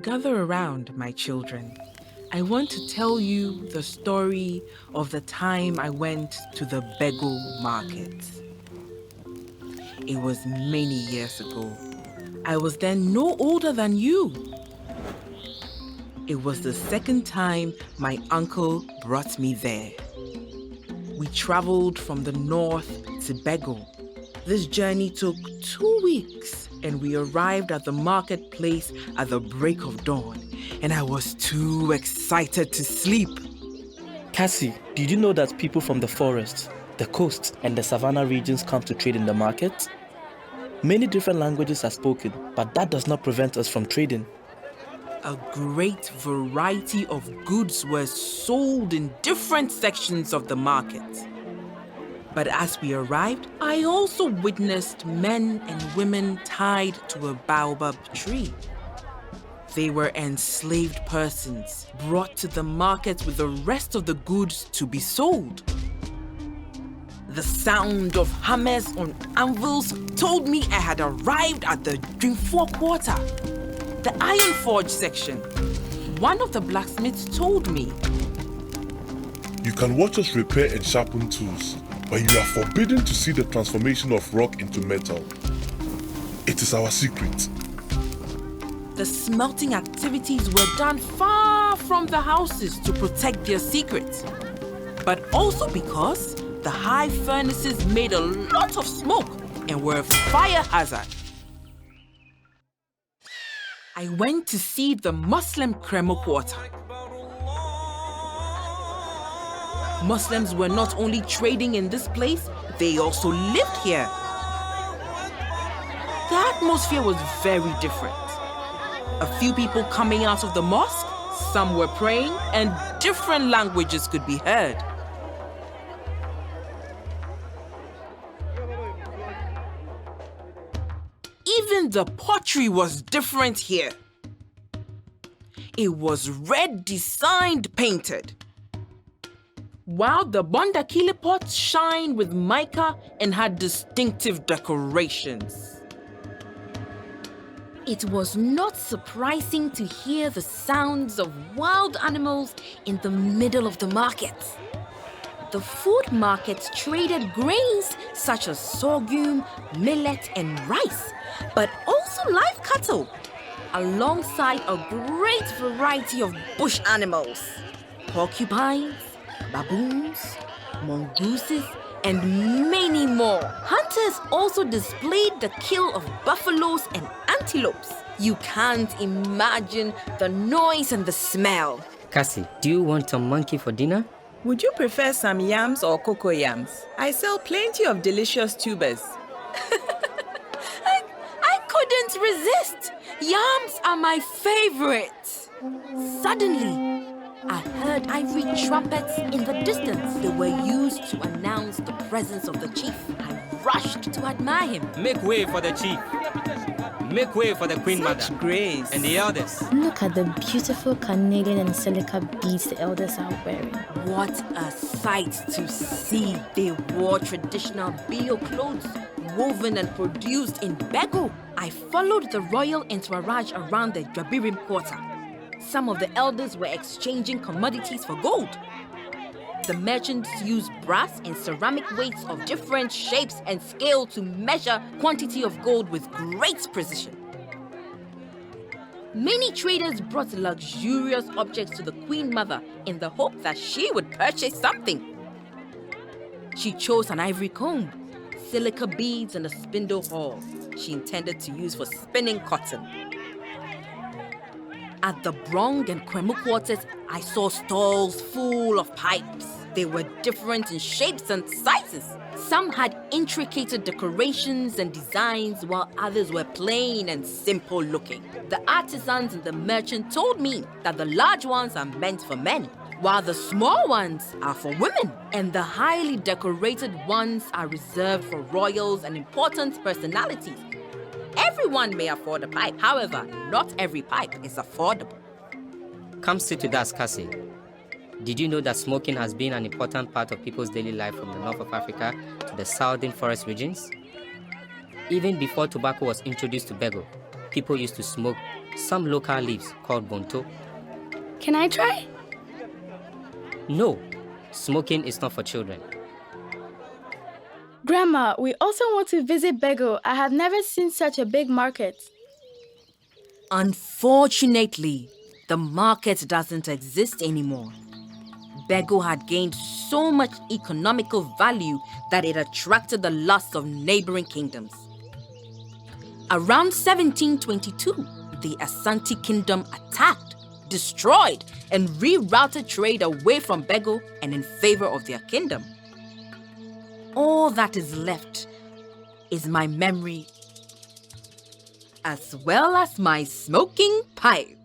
Gather around, my children. I want to tell you the story of the time I went to the Begho market. It was many years ago. I was then no older than you. It was the second time my uncle brought me there. We traveled from the north to Begho. This journey took 2 weeks, and we arrived at the marketplace at the break of dawn, and I was too excited to sleep. Cassie, did you know that people from the forest, the coast, and the savannah regions come to trade in the market? Many different languages are spoken, but that does not prevent us from trading. A great variety of goods were sold in different sections of the market. But as we arrived, I also witnessed men and women tied to a baobab tree. They were enslaved persons brought to the market with the rest of the goods to be sold. The sound of hammers on anvils told me I had arrived at the Dreamfort Quarter, the Iron Forge section. One of the blacksmiths told me, "You can watch us repair and sharpen tools, but you are forbidden to see the transformation of rock into metal. It is our secret." The smelting activities were done far from the houses to protect their secret, but also because the high furnaces made a lot of smoke and were a fire hazard. I went to see the Muslim Kreml Quarter. Muslims were not only trading in this place, they also lived here. The atmosphere was very different. A few people coming out of the mosque, some were praying, and different languages could be heard. Even the pottery was different here. It was red designed painted, while the Bondakile pots shined with mica and had distinctive decorations. It was not surprising to hear the sounds of wild animals in the middle of the market. The food market traded grains such as sorghum, millet, and rice, but also live cattle, alongside a great variety of bush animals, porcupines, baboons, mongooses, and many more. Hunters also displayed the kill of buffaloes and antelopes. You can't imagine the noise and the smell. Cassie, do you want a monkey for dinner? Would you prefer some yams or cocoa yams? I sell plenty of delicious tubers. I couldn't resist. Yams are my favorite. Suddenly, I heard ivory trumpets in the distance. They were used to announce the presence of the chief. I rushed to admire him. Make way for the chief. Make way for the Queen Mother. Such grace. And the elders. Look at the beautiful carnelian and silica beads the elders are wearing. What a sight to see. They wore traditional Begho clothes, woven and produced in Begho. I followed the royal entourage around the Jabirim Quarter. Some of the elders were exchanging commodities for gold. The merchants used brass and ceramic weights of different shapes and scale to measure quantity of gold with great precision. Many traders brought luxurious objects to the Queen Mother in the hope that she would purchase something. She chose an ivory comb, silica beads, and a spindle haul she intended to use for spinning cotton. At the Brong and Kreml quarters, I saw stalls full of pipes. They were different in shapes and sizes. Some had intricate decorations and designs, while others were plain and simple looking. The artisans and the merchant told me that the large ones are meant for men, while the small ones are for women, and the highly decorated ones are reserved for royals and important personalities. Everyone may afford a pipe. However, not every pipe is affordable. Come sit with us, Cassie. Did you know that smoking has been an important part of people's daily life from the north of Africa to the southern forest regions? Even before tobacco was introduced to Begho, people used to smoke some local leaves called bonto. Can I try? No, smoking is not for children. Grandma, we also want to visit Begho. I have never seen such a big market. Unfortunately, the market doesn't exist anymore. Begho had gained so much economical value that it attracted the lust of neighboring kingdoms. Around 1722, the Asante Kingdom attacked, destroyed, and rerouted trade away from Begho and in favor of their kingdom. All that is left is my memory, as well as my smoking pipe.